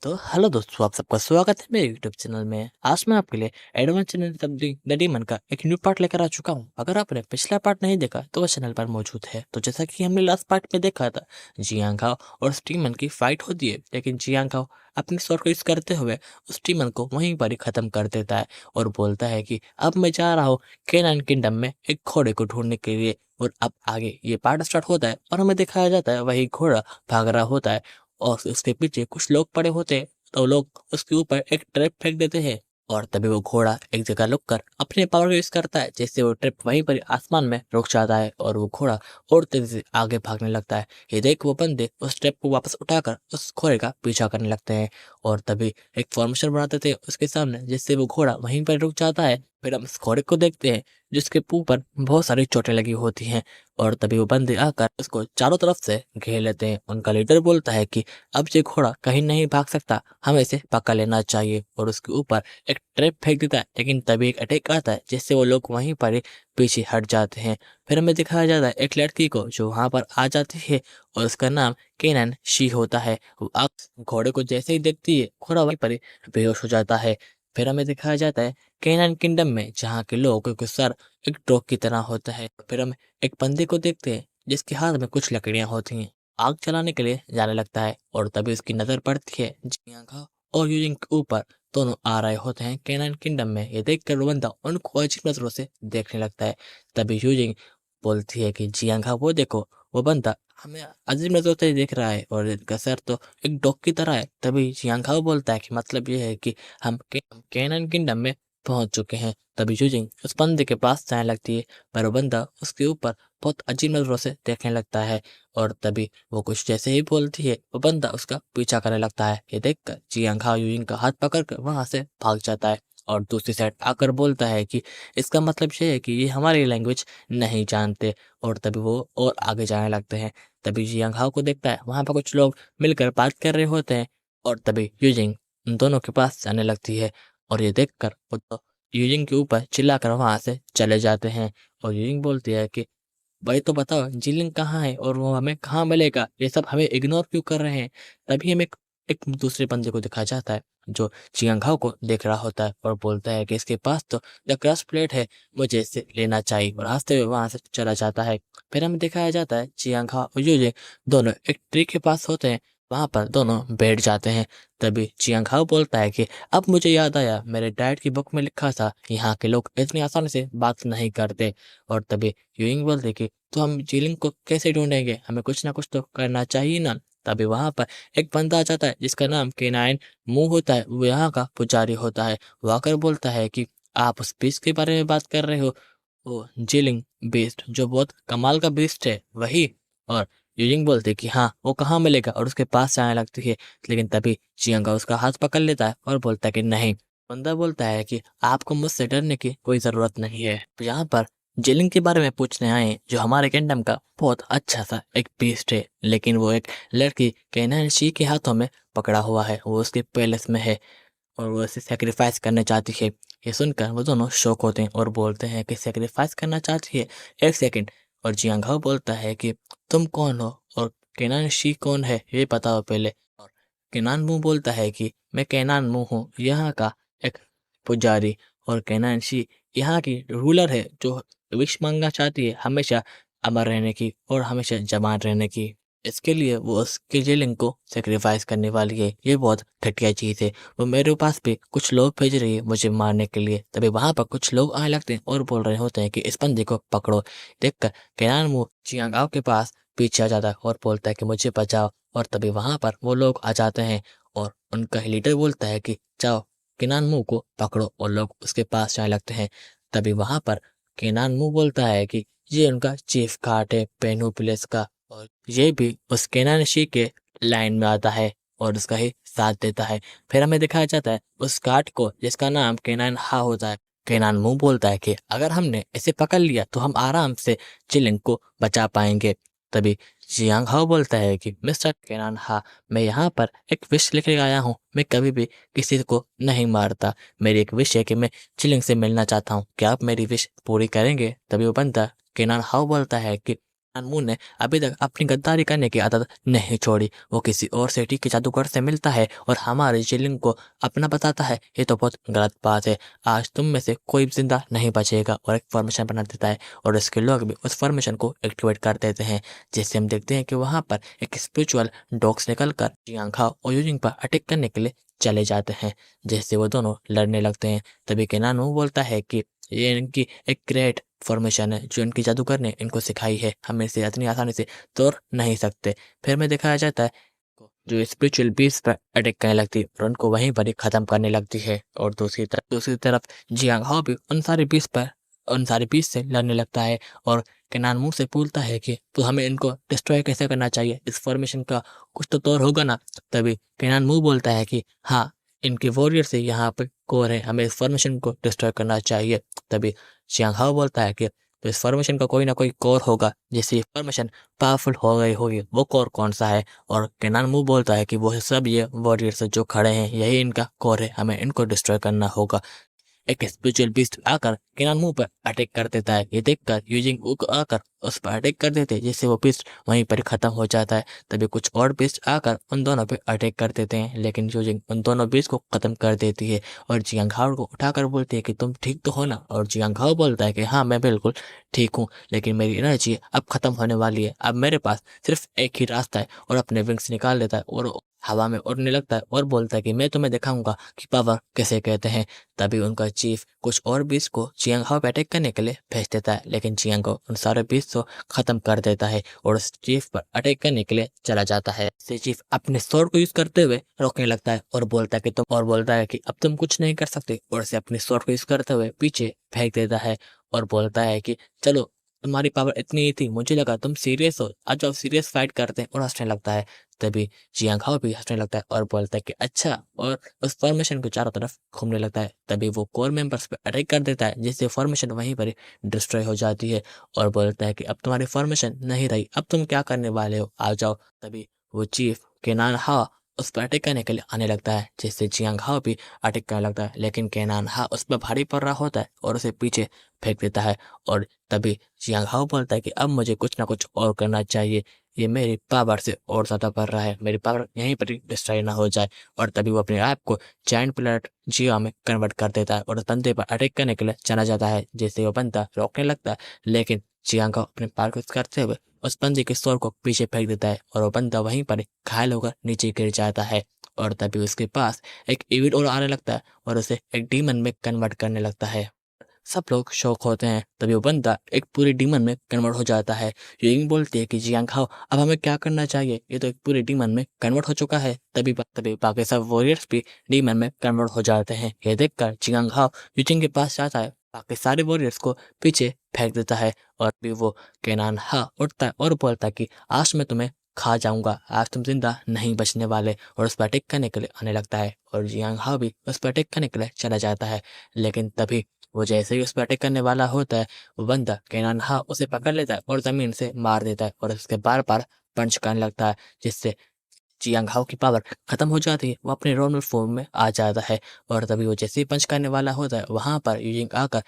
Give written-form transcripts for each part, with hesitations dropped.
तो हेलो दोस्तों, आप सबका स्वागत है मेरे यूट्यूब चैनल में। आज मैं आपके लिए एडवेंचर इन द डीमन का एक न्यू पार्ट लेकर आ चुका हूँ। अगर आपने पिछला पार्ट नहीं देखा तो वो चैनल पर मौजूद है। तो जैसा कि हमने लास्ट पार्ट में देखा था, जियांग हाओ और उस डीमन की फाइट होती है, लेकिन जियांग हाओ अपनी स्वord को यूज करते हुए उस डीमन को वहीं पर ही खत्म कर देता है और बोलता है कि अब मैं जा रहा हूँ केनान किंगडम में एक घोड़े को ढूंढने के लिए। और अब आगे ये पार्ट स्टार्ट होता है और हमें दिखाया जाता है वही घोड़ा भाग रहा होता है और उसके पीछे कुछ लोग पड़े होते हैं। तो लोग उसके ऊपर एक ट्रैप फेंक देते हैं और तभी वो घोड़ा एक जगह रुक कर अपने पावर यूज करता है, जिससे वो ट्रैप वहीं पर आसमान में रुक जाता है और वो घोड़ा और तेजी से आगे भागने लगता है। ये देख वो बंदे उस ट्रैप को वापस उठाकर उस घोड़े का पीछा करने लगते हैं और तभी एक फॉर्मेशन बनाते थे उसके सामने, जिससे वो घोड़ा वहीं पर रुक जाता है। फिर हम उस घोड़े को देखते हैं जिसके ऊपर बहुत सारी चोटें लगी होती हैं और तभी वो बंदे आकर उसको चारों तरफ से घेर लेते हैं। उनका लीडर बोलता है कि अब ये घोड़ा कहीं नहीं भाग सकता, हमें इसे पकड़ लेना चाहिए और उसके ऊपर एक ट्रैप फेंक देता है। लेकिन तभी एक अटैक आता है जिससे वो लोग वहीं पर ही पीछे हट जाते हैं। फिर हमें दिखाया जाता है एक लड़की को जो वहां पर आ जाती है और उसका नाम केनन शी होता है। वो अब घोड़े को जैसे ही देखती है घोड़ा वहीं पर ही बेहोश हो जाता है। फिर हमें दिखाया जाता है केनन किंगडम में, जहाँ के लोगों के सर एक डॉग की तरह होता है। फिर हम एक बंदे को देखते हैं जिसके हाथ में कुछ लकड़ियां होती हैं। आग चलाने के लिए जाने लगता है और तभी उसकी नजर पड़ती है जियांग हाओ और यूजिंग के ऊपर। दोनों आ रहे होते हैं केनान किंगडम में। ये देखकर वो बंदा उनको अजीब नजरों से देखने लगता है। तभी यूजिंग बोलती है कि जियांग हाओ वो देखो, वो बंदा हमें अजीब नजरों से देख रहा है और इनका सर तो एक डॉग की तरह है। तभी जियांग हाओ बोलता है कि मतलब ये है कि हम केनान किंगडम में पहुंच चुके हैं। तभी यूजिंग उस बंदे के पास जाने लगती है, पर वो बंदा उसके ऊपर बहुत अजीब नजरों से देखने लगता है और तभी वो कुछ जैसे ही बोलती है वो बंदा उसका पीछा करने लगता है। ये देखकर जियांग हाओ यूजिंग का हाथ पकड़कर वहां से भाग जाता है और दूसरी साइड आकर बोलता है कि इसका मतलब ये है कि ये हमारी लैंग्वेज नहीं जानते। और तभी वो और आगे जाने लगते हैं। तभी जियांग हाओ को देखता है वहां पर कुछ लोग मिलकर बात कर रहे होते हैं और तभी यूजिंग उन दोनों के पास जाने लगती है और ये देखकर वो तो यूजिंग के ऊपर चिल्लाकर वहां से चले जाते हैं। और यूजिंग बोलती है कि भाई तो बताओ जिलिंग कहाँ है और वो हमें कहाँ मिलेगा, ये सब हमें इग्नोर क्यों कर रहे हैं। तभी हमें एक दूसरे बंदे को दिखाया जाता है जो चियांघाओ को देख रहा होता है और बोलता है कि इसके पास तो द क्रश प्लेट है, मुझे इसे लेना चाहिए और हंसते हुए वहां से चला जाता है। फिर हमें दिखाया जाता है चियांघाओ और यूजे दोनों एक ट्री के पास होते हैं, वहां पर दोनों बैठ जाते हैं। तभी चियांघाओ बोलता है कि अब मुझे याद आया, मेरे डैड की बुक में लिखा था यहाँ के लोग इतनी आसानी से बात नहीं करते। और तभी यूइंग बोलते कि तो हम जीलिंग को कैसे ढूंढेंगे, हमें कुछ ना कुछ तो करना चाहिए ना। तभी वहां पर एक बंदा आ जाता है जिसका नाम केनाइन मुंह होता है, वो यहाँ का पुजारी होता है। वो आकर बोलता है कि आप उस बीस्ट के बारे में बात कर रहे हो, वो जीलिंग बीस्ट जो बहुत कमाल का बीस्ट है वही। और यूजिंग बोलते कि हाँ वो कहाँ मिलेगा और उसके पास जाने लगती है। लेकिन तभी चियांगा उसका हाथ पकड़ लेता है और बोलता है कि नहीं। बंदा बोलता है कि आपको मुझसे डरने की कोई जरूरत नहीं है, यहाँ पर जेलिंग के बारे में पूछने आए जो हमारे किंगडम का बहुत अच्छा सा एक बीस्ट है, लेकिन वो एक लड़की केनान शी के हाथों में पकड़ा हुआ है, वो उसके पैलेस में है और वो उसे सेक्रीफाइस करना चाहती है। ये सुनकर वो दोनों शौक होते हैं और बोलते हैं कि सेक्रीफाइस करना चाहती है, एक सेकंड। और जियांगाओ बोलता है कि तुम कौन हो और केनान शी कौन है ये बताओ पहले। और केनान मुंह बोलता है कि मैं केनान मुंह हूँ, यहाँ का एक पुजारी, और केनान शी यहाँ की रूलर है जो विश मांगना चाहती है हमेशा अमर रहने की और हमेशा जवान रहने की। इसके लिए वो उसके जेलिंग को सेक्रीफाइस करने वाली है। ये बहुत घटिया चीज है। वो मेरे पास भी कुछ लोग भेज रही है मुझे मारने के लिए। तभी वहां पर कुछ लोग आने लगते हैं और बोल रहे होते हैं कि इस बंदे को पकड़ो। देखकर केनान मुंह चियांगाओ के पास पीछे आ जाता है और बोलता है कि मुझे बचाओ। और तभी वहां पर वो लोग आ जाते हैं और उनका लीडर बोलता है कि जाओ केनान मुंह को पकड़ो, और लोग उसके पास जाने लगते हैं। तभी वहां पर केनान मुंह बोलता है कि ये उनका चीफ गार्ड है पेनू प्लेस का, और ये भी उस केनानशी के लाइन में आता है और उसका ही साथ देता है। फिर हमें दिखाया जाता है उस गार्ड को जिसका नाम केनान हा होता है। केनान मुंह बोलता है कि अगर हमने इसे पकड़ लिया तो हम आराम से चिलिंग को बचा पाएंगे। तभी जियांग हाओ बोलता है कि मिस्टर केनान हा, मैं यहाँ पर एक विश लेके आया हूँ, मैं कभी भी किसी को नहीं मारता। मेरी एक विश है कि मैं चिलिंग से मिलना चाहता हूँ, क्या आप मेरी विश पूरी करेंगे। तभी वो बंदा केनान हाओ बोलता है कि अनमोल ने अभी तक अपनी गद्दारी करने की आदत नहीं छोड़ी। वो किसी और सिटी के जादूगर से मिलता है और हमारे जिलिंग को अपना बताता है। ये तो बहुत गलत बात है। आज तुम में से कोई जिंदा नहीं बचेगा और एक फॉर्मेशन बना देता है और इसके लोग भी उस फॉर्मेशन को एक्टिवेट कर देते हैं। जिससे हम देखते हैं कि वहाँ पर एक स्पिरिचुअल डॉग्स निकल कर जियांग खाओ और यूजिंग पर अटैक करने के लिए चले जाते हैं। जैसे वो दोनों लड़ने लगते हैं तभी केनानू बोलता है कि ये इनकी एक ग्रेट फॉर्मेशन है जो इनकी जादूगर ने इनको सिखाई है, हम इसे इतनी आसानी से तोड़ नहीं सकते। फिर में दिखाया जाता है जो स्पिरिचुअल बीस्ट पर अटैक करने लगती है और उनको वहीं पर ही खत्म करने लगती है। और दूसरी तरफ जियांग हाओ भी उन सारे बीस्ट से लड़ने लगता है और केनान मुंह से पूछता है कि तो हमें इनको डिस्ट्रॉय कैसे करना चाहिए, इस फॉर्मेशन का कुछ तो तौर होगा ना। तभी केनान मुंह बोलता है कि हाँ, इनके वॉरियर से यहाँ पे कोर है, हमें इस फॉर्मेशन को डिस्ट्रॉय करना चाहिए। तभी जियांग हाओ बोलता है कि तो इस फॉर्मेशन का कोई ना कोई कोर होगा जिससे ये फॉर्मेशन पावरफुल हो गई होगी, वो कोर कौन सा है। और केनान मुंह बोलता है कि वो सब ये वॉरियर्स जो खड़े हैं यही इनका कोर है, हमें इनको डिस्ट्रॉय करना होगा। एक स्पिरिचुअल बीस्ट आकर केनान मुंह पर अटैक कर देता है। ये देखकर यूजिंग उक आकर उस पर अटैक कर देते हैं जिससे वो बीस्ट वहीं पर खत्म हो जाता है। तभी कुछ और बीस्ट आकर उन दोनों पे अटैक कर देते हैं लेकिन यूजिंग उन दोनों बीस्ट को खत्म कर देती है और जियांग हाओ को उठाकर बोलती है कि तुम ठीक तो हो ना। और जियांग हाओ बोलता है कि हाँ, मैं बिल्कुल ठीक हूँ, लेकिन मेरी एनर्जी अब खत्म होने वाली है, अब मेरे पास सिर्फ एक ही रास्ता है। और अपने विंग्स निकाल लेता है और हवा में उड़ने लगता है और बोलता है कि मैं तुम्हें दिखाऊंगा कि पावर कैसे कहते हैं। तभी उनका चीफ कुछ और बीस को जियांग हाओ पे अटैक करने के लिए भेज देता है लेकिन जियांग हाओ उन सारे बीस को खत्म कर देता है और उस चीफ पर अटैक करने के लिए चला जाता है। से चीफ अपने स्वord को यूज करते हुए रोकने लगता है और बोलता है कि अब तुम कुछ नहीं कर सकते और उसे अपने स्वord को यूज करते हुए पीछे फेंक देता है और बोलता है कि चलो, तुम्हारी पावर इतनी ही थी, मुझे लगा तुम सीरियस हो, आज जाओ सीरियस फाइट करते हैं। और हंसने लगता है। तभी जियांग हाओ भी हंसने लगता है और बोलता है कि अच्छा, और उस फॉर्मेशन को चारों तरफ घूमने लगता है। तभी वो कोर मेंबर्स पे अटैक कर देता है जिससे फॉर्मेशन वहीं पर डिस्ट्रॉय हो जाती है और बोलता है कि अब तुम्हारी फॉर्मेशन नहीं रही, अब तुम क्या करने वाले हो, आ जाओ। तभी वो चीफ केनान हाओ उस पर अटैक करने के लिए आने लगता है जिससे जियांग हाओ भी अटैक करने लगता है लेकिन केनान हाओ उस पर भारी पड़ रहा होता है और उसे पीछे फेंक देता है। और तभी जियांग हाओ बोलता है कि अब मुझे कुछ ना कुछ और करना चाहिए, ये मेरी पावर से और ज़्यादा बढ़ रहा है, मेरी पावर यहीं पर ही डिस्ट्रॉय ना हो जाए। और तभी वो अपने आप को जायंट प्लैनेट जिया में कन्वर्ट कर देता है और उस बंदे पर अटैक करने के लिए चला जाता है जिससे वो बंदा रोकने लगता है लेकिन जियांग हाओ अपने पावर को यूज करते हुए उस बंदे के स्वord को पीछे फेंक देता है और वो बंदा वहीं पर घायल होकर नीचे गिर जाता है। और तभी उसके पास एक इविल और आने लगता है और उसे एक डीमन में कन्वर्ट करने लगता है। सब लोग शौक होते हैं। तभी वो बंदा एक पूरे डीमन में कन्वर्ट हो जाता है। यूइंग बोलती है कि जियांग हाओ, अब हमें क्या करना चाहिए, ये तो एक पूरे डीमन में कन्वर्ट हो चुका है। तभी बाकी सब वॉरियर्स भी डीमन में कन्वर्ट हो जाते हैं। ये देखकर जियांग हाओ यूजिंग के पास जाता है, बाकी सारे वॉरियर्स को पीछे फेंक देता है और भी वो केनान हा उठता है और बोलता है कि आज मैं तुम्हें खा जाऊंगा, आज तुम जिंदा नहीं बचने वाले। और उस पर अटैक करने के लिए आने लगता है और जियांग हाओ भी उस पर अटैक करने के लिए चला जाता है लेकिन तभी वो जैसे ही उस पर अटैक करने वाला होता है, वो बंदा केनान हा उसे पकड़ लेता है और जमीन से मार देता है और उसके बार बार पंच करने लगता है जिससे जियांग हाओ की पावर खत्म हो जाती है। वो अपने नॉर्मल फॉर्म में आ जाता है और तभी वो जैसे ही पंच करने वाला होता है वहां पर यूजिंग आकर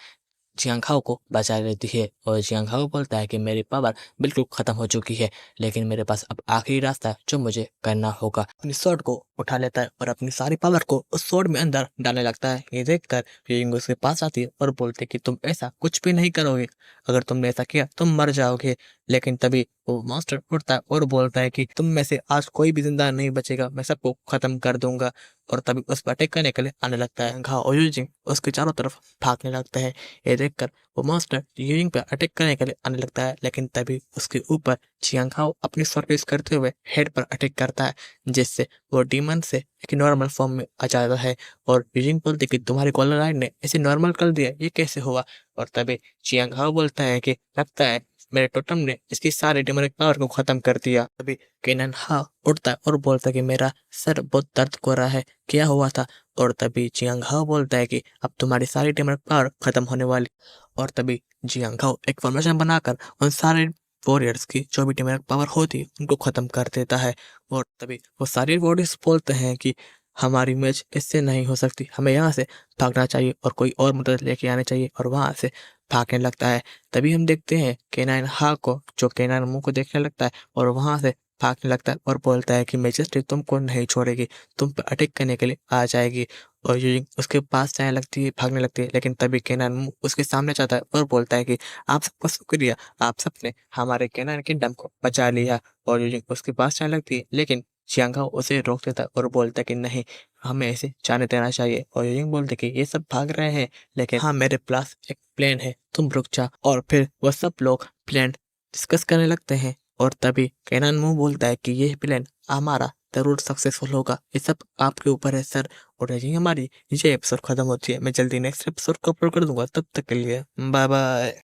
जियांग हाओ को बचा लेती है और जियांग हाओ बोलता है कि मेरी पावर बिल्कुल खत्म हो चुकी है लेकिन मेरे पास अब आखिरी रास्ता है जो मुझे करना होगा। अपनी स्वord को उठा लेता है और अपनी सारी पावर को उस स्वord में अंदर डालने लगता है। ये देखकर यूइंग उसके पास आती है और बोलते है कि तुम ऐसा कुछ भी नहीं करोगे, अगर तुमने ऐसा किया तुम मर जाओगे। लेकिन तभी वो मॉन्स्टर उठता है और बोलता है कि तुम में से आज कोई भी जिंदा नहीं बचेगा, मैं सबको खत्म कर दूंगा। और तभी उस पर अटैक करने के लिए आने लगता है। घाव और यूजिंग उसके चारों तरफ भागने लगते हैं। ये देखकर वो मॉन्स्टर यूजिंग पर अटैक करने के लिए आने लगता है लेकिन तभी उसके ऊपर जियांग हाओ अपनी सर्विस करते हुए हेड पर अटैक करता है जिससे वो डीमन से एक नॉर्मल फॉर्म में आ जाता है। और यूजिंग बोलती कि तुम्हारे कॉलर लाइन ने इसे नॉर्मल कर दिया, ये कैसे हुआ। और तभी जियांग हाओ बोलता है कि लगता है मेरे टोटम ने इसकी सारी डेमोनिक पावर को खत्म कर दिया। तभी केनन हा उठता है और बोलता है कि मेरा सर बहुत दर्द कर रहा है, क्या हुआ था। और तभी जियांग हाओ बोलता है कि अब तुम्हारी सारी डेमोनिक पावर खत्म होने वाली। और तभी जियांग हाओ एक फॉर्मेशन बनाकर उन सारे वॉरियर्स की जो भी डेमोनिक पावर होती है उनको खत्म कर देता है। और तभी वो सारे वॉरियर्स बोलते हैं कि हमारी मैच इससे नहीं हो सकती, हमें यहाँ से भागना चाहिए और कोई और मदद लेके आनी चाहिए और वहाँ से भागने लगता है। तभी हम देखते हैं केनाइन हाँ को, जो केनाइन मुँह को देखने लगता है और वहाँ से भागने लगता है और बोलता है कि मैजेस्टी तुमको नहीं छोड़ेगी, तुम पे अटैक करने के लिए आ जाएगी। और यूजिंग उसके पास जाने लगती है, भागने लगती है, लेकिन तभी केनाइन मुँह उसके सामने जाता है और बोलता है कि आप सबका शुक्रिया, आप सबने हमारे केनाइन किंगडम को बचा लिया। और यूजिंग उसके पास जाने लगती है, लेकिन चियांगाओ उसे रोक देता है और बोलता है कि नहीं, हमें इसे जाने देना चाहिए। और यूजिंग बोलते कि ये सब भाग रहे हैं, लेकिन हाँ मेरे पास एक प्लान है, तुम रुक जा। और फिर वह सब लोग प्लान डिस्कस करने लगते हैं और तभी केनान मुंह बोलता है कि ये प्लान हमारा जरूर सक्सेसफुल होगा, ये सब आपके ऊपर है सर। और यही हमारी ये एपिसोड खत्म होती है। मैं जल्दी नेक्स्ट एपिसोड को अपलोड कर दूंगा, तब तक के लिए बाय बाय।